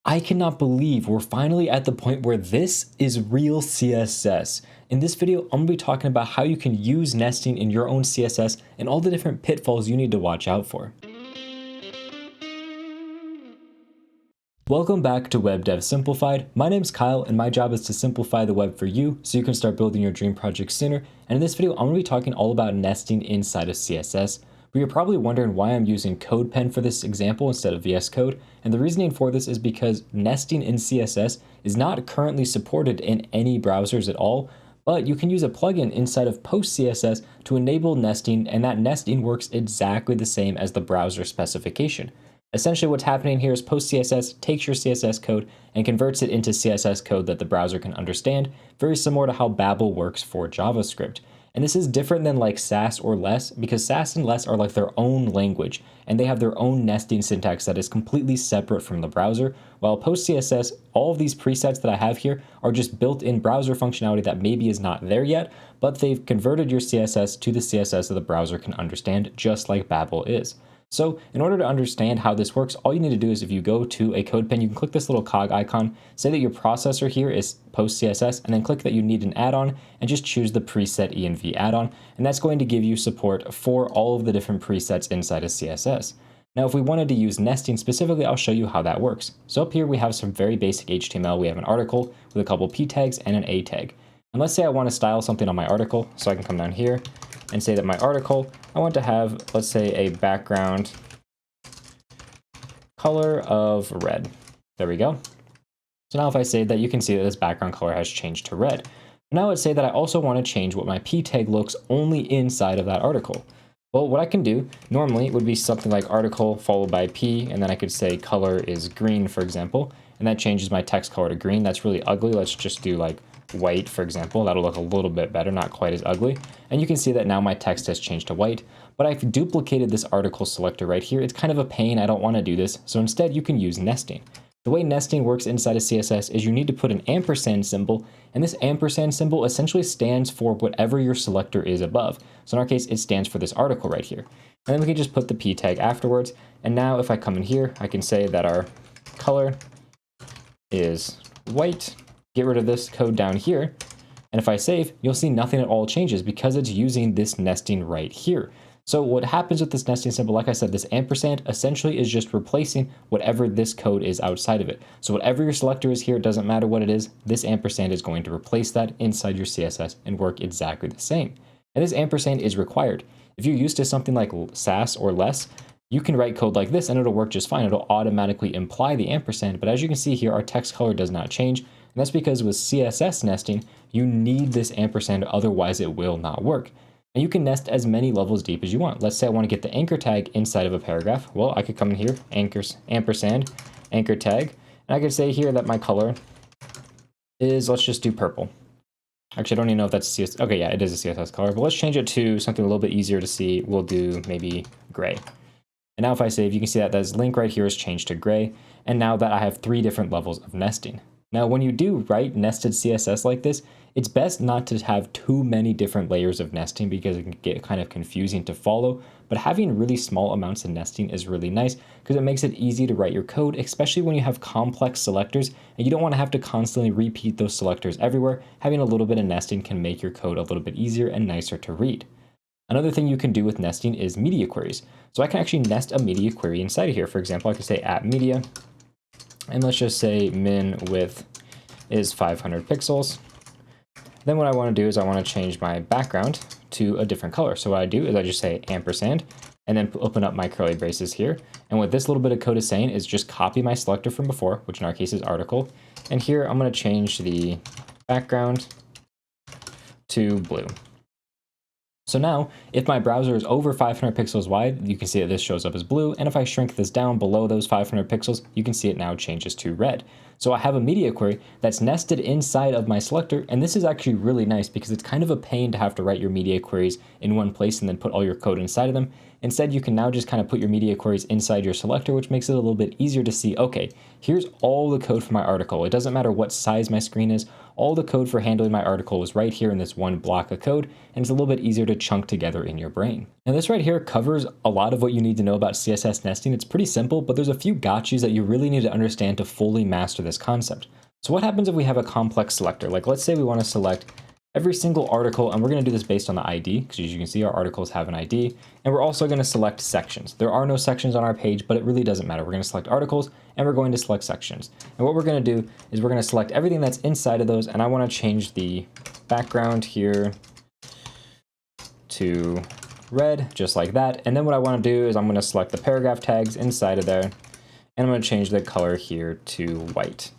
I cannot believe we're finally at the point where this is real CSS. In this video, I'm going to be talking about how you can use nesting in your own CSS and all the different pitfalls you need to watch out for. Welcome back to Web Dev Simplified. My name's Kyle and my job is to simplify the web for you so you can start building your dream project sooner. And in this video, I'm going to be talking all about nesting inside of CSS. But you're probably wondering why I'm using CodePen for this example instead of VS Code. And the reasoning for this is because nesting in CSS is not currently supported in any browsers at all, but you can use a plugin inside of PostCSS to enable nesting, and that nesting works exactly the same as the browser specification. Essentially what's happening here is PostCSS takes your CSS code and converts it into CSS code that the browser can understand, very similar to how Babel works for JavaScript. And this is different than like Sass or Less, because Sass and Less are like their own language, and they have their own nesting syntax that is completely separate from the browser, while PostCSS, all of these presets that I have here are just built-in browser functionality that maybe is not there yet, but they've converted your CSS to the CSS that the browser can understand, just like Babel is. So in order to understand how this works, all you need to do is if you go to a CodePen, you can click this little cog icon, say that your processor here is PostCSS, and then click that you need an add-on, and just choose the preset env add-on, and that's going to give you support for all of the different presets inside of CSS. Now, if we wanted to use nesting specifically, I'll show you how that works. So up here, we have some very basic HTML. We have an article with a couple p tags and an a tag. And let's say I want to style something on my article, so I can come down here and say that my article, I want to have, let's say, a background color of red. There we go. So now if I say that, you can see that this background color has changed to red. Now let's say that I also want to change what my p tag looks only inside of that article. Well, what I can do normally would be something like article followed by p, and then I could say color is green, for example, and that changes my text color to green. That's really ugly. Let's just do like white, for example. That'll look a little bit better, not quite as ugly. And you can see that now my text has changed to white, but I've duplicated this article selector right here. It's kind of a pain. I don't want to do this. So instead you can use nesting. The way nesting works inside of CSS is you need to put an ampersand symbol, and this ampersand symbol essentially stands for whatever your selector is above. So in our case, it stands for this article right here. And then we can just put the p tag afterwards. And now if I come in here, I can say that our color is white. Get rid of this code down here, and if I save, you'll see nothing at all changes because it's using this nesting right here. So what happens with this nesting symbol, like I said, this ampersand essentially is just replacing whatever this code is outside of it. So whatever your selector is here, it doesn't matter what it is, this ampersand is going to replace that inside your CSS and work exactly the same. And this ampersand is required. If you're used to something like Sass or Less, you can write code like this and it'll work just fine. It'll automatically imply the ampersand, but as you can see here, our text color does not change. And that's because with CSS nesting, you need this ampersand, otherwise it will not work. And you can nest as many levels deep as you want. Let's say I want to get the anchor tag inside of a paragraph. Well, I could come in here, ampersand, anchor tag, and I could say here that my color is, let's just do purple. Actually, I don't even know if that's CSS. Okay, yeah, it is a CSS color, but let's change it to something a little bit easier to see. We'll do maybe gray. And now if I save, you can see that this link right here has changed to gray. And now that I have 3 different levels of nesting. Now, when you do write nested CSS like this, it's best not to have too many different layers of nesting because it can get kind of confusing to follow. But having really small amounts of nesting is really nice because it makes it easy to write your code, especially when you have complex selectors and you don't want to have to constantly repeat those selectors everywhere. Having a little bit of nesting can make your code a little bit easier and nicer to read. Another thing you can do with nesting is media queries. So I can actually nest a media query inside of here. For example, I could say @media. And let's just say min width is 500 pixels. Then what I want to do is I want to change my background to a different color. So what I do is I just say ampersand and then open up my curly braces here. And what this little bit of code is saying is just copy my selector from before, which in our case is article. And here I'm going to change the background to blue. So now, if my browser is over 500 pixels wide, you can see that this shows up as blue, and if I shrink this down below those 500 pixels, you can see it now changes to red. So I have a media query that's nested inside of my selector, and this is actually really nice because it's kind of a pain to have to write your media queries in one place and then put all your code inside of them. Instead, you can now just kind of put your media queries inside your selector, which makes it a little bit easier to see, okay, here's all the code for my article. It doesn't matter what size my screen is. All the code for handling my article is right here in this one block of code, and it's a little bit easier to chunk together in your brain. Now this right here covers a lot of what you need to know about CSS nesting. It's pretty simple, but there's a few gotchas that you really need to understand to fully master this concept. So what happens if we have a complex selector? Like let's say we want to select every single article, and we're going to do this based on the ID, because as you can see, our articles have an ID, and we're also going to select sections. There are no sections on our page, but it really doesn't matter. We're going to select articles, and we're going to select sections. And what we're going to do is we're going to select everything that's inside of those, and I want to change the background here to red, just like that. And then what I want to do is I'm going to select the paragraph tags inside of there, and I'm going to change the color here to white.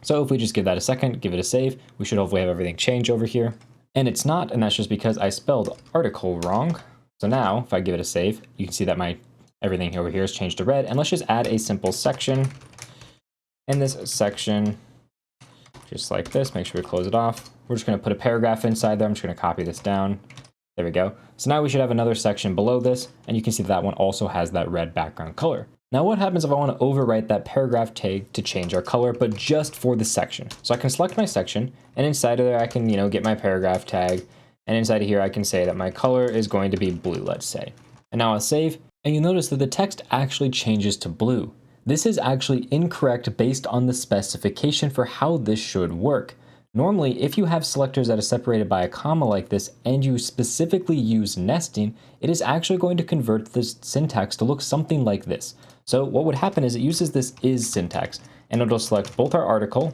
So if we just give that a second, give it a save, we should hopefully have everything change over here. And it's not, and that's just because I spelled article wrong. So now if I give it a save, you can see that my everything over here is changed to red. And let's just add a simple section. And this section, just like this, make sure we close it off. We're just going to put a paragraph inside there. I'm just going to copy this down. There we go. So now we should have another section below this, and you can see that one also has that red background color. Now what happens if I want to overwrite that paragraph tag to change our color, but just for the section? So I can select my section, and inside of there I can, get my paragraph tag, and inside of here I can say that my color is going to be blue, let's say. And now I'll save, and you'll notice that the text actually changes to blue. This is actually incorrect based on the specification for how this should work. Normally, if you have selectors that are separated by a comma like this and you specifically use nesting, it is actually going to convert this syntax to look something like this. So what would happen is it uses this is syntax, and it'll select both our article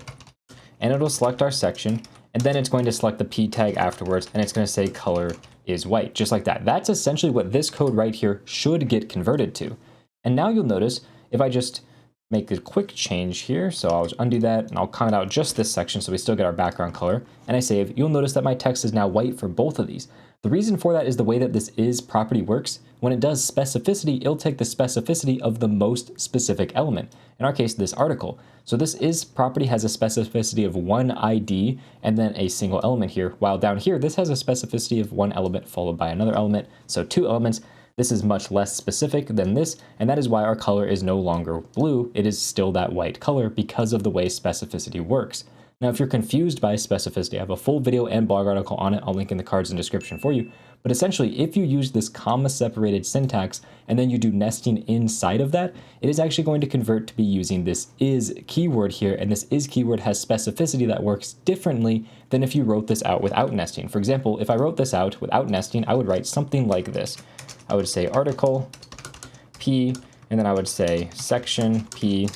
and it'll select our section, and then it's going to select the p tag afterwards, and it's going to say color is white, just like that. That's essentially what this code right here should get converted to. And now you'll notice if I just make a quick change here, so I'll undo that and I'll comment out just this section so we still get our background color, and I save, you'll notice that my text is now white for both of these. The reason for that is the way that this is property works. When it does specificity, it'll take the specificity of the most specific element, in our case this article. So this is property has a specificity of one ID and then a single element here, while down here this has a specificity of one element followed by another element, so two elements. This is much less specific than this, and that is why our color is no longer blue. It is still that white color because of the way specificity works. Now, if you're confused by specificity, I have a full video and blog article on it. I'll link in the cards and description for you. But essentially, if you use this comma-separated syntax and then you do nesting inside of that, it is actually going to convert to be using this is keyword here, and this is keyword has specificity that works differently than if you wrote this out without nesting. For example, if I wrote this out without nesting, I would write something like this. I would say article P, and then I would say section P,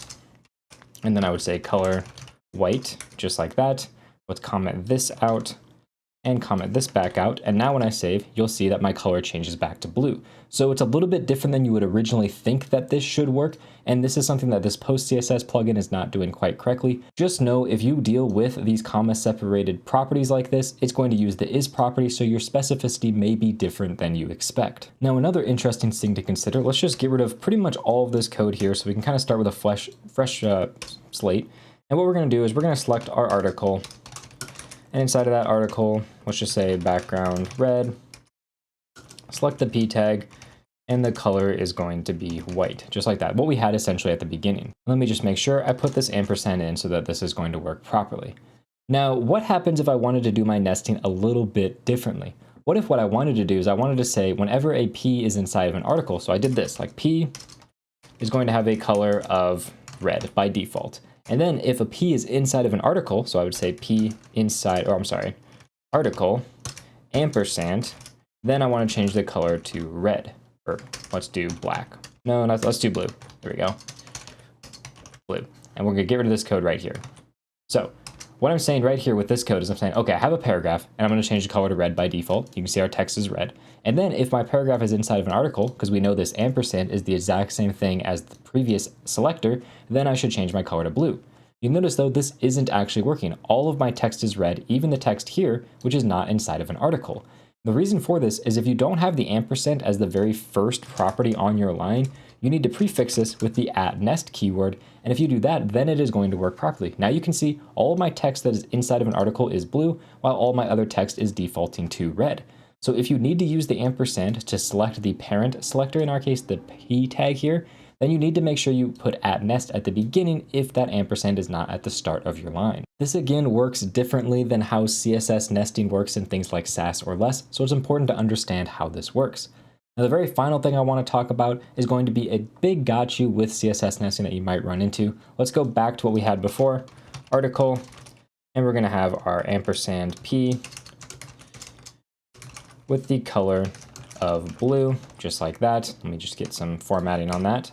and then I would say color white, just like that. Let's comment this out and comment this back out. And now when I save, you'll see that my color changes back to blue. So it's a little bit different than you would originally think that this should work. And this is something that this post CSS plugin is not doing quite correctly. Just know if you deal with these comma separated properties like this, it's going to use the is property. So your specificity may be different than you expect. Now, another interesting thing to consider, let's just get rid of pretty much all of this code here. So we can kind of start with a fresh slate. And what we're going to do is we're going to select our article, and inside of that article, let's just say background red, select the p tag, and the color is going to be white, just like that, what we had essentially at the beginning. Let me just make sure I put this ampersand in so that this is going to work properly. Now, what happens if I wanted to do my nesting a little bit differently? What if what I wanted to do is I wanted to say whenever a p is inside of an article, so I did this, like p is going to have a color of red by default. And then if a p is inside of an article, so I would say p inside, or I'm sorry, article, ampersand, then I want to change the color to red, or let's do black. No, let's do blue. There we go. Blue. And we're going to get rid of this code right here. So what I'm saying right here with this code is I'm saying, okay, I have a paragraph, and I'm going to change the color to red by default. You can see our text is red. And then if my paragraph is inside of an article, because we know this ampersand is the exact same thing as the previous selector, then I should change my color to blue. You'll notice though, this isn't actually working. All of my text is red, even the text here, which is not inside of an article. The reason for this is if you don't have the ampersand as the very first property on your line, you need to prefix this with the @nest keyword, and if you do that, then it is going to work properly. Now you can see all of my text that is inside of an article is blue, while all my other text is defaulting to red. So if you need to use the ampersand to select the parent selector, in our case, the p tag here, then you need to make sure you put @nest at the beginning if that ampersand is not at the start of your line. This again works differently than how CSS nesting works in things like Sass or less, so it's important to understand how this works. Now, the very final thing I want to talk about is going to be a big gotcha with CSS nesting that you might run into. Let's go back to what we had before, article, and we're going to have our ampersand p with the color of blue, just like that. Let me just get some formatting on that.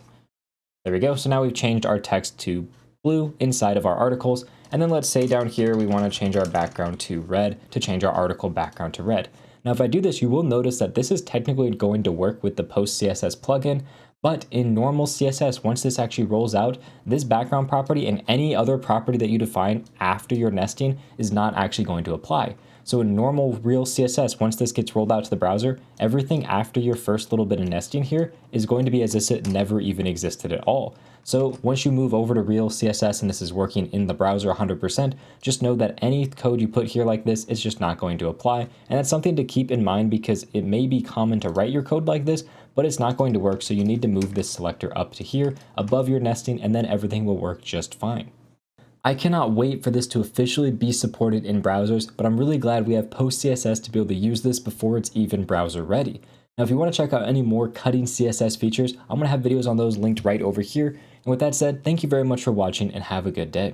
There we go. So now we've changed our text to blue inside of our articles. And then let's say down here, we want to change our background to red to change our article background to red. Now, if I do this, you will notice that this is technically going to work with the Post CSS plugin, but in normal CSS, once this actually rolls out, this background property and any other property that you define after your nesting is not actually going to apply. So in normal real CSS, once this gets rolled out to the browser, everything after your first little bit of nesting here is going to be as if it never even existed at all. So once you move over to real CSS and this is working in the browser 100%, just know that any code you put here like this is just not going to apply. And that's something to keep in mind because it may be common to write your code like this, but it's not going to work. So you need to move this selector up to here above your nesting, and then everything will work just fine. I cannot wait for this to officially be supported in browsers, but I'm really glad we have Post CSS to be able to use this before it's even browser ready. Now, if you want to check out any more cutting CSS features, I'm going to have videos on those linked right over here. And with that said, thank you very much for watching and have a good day.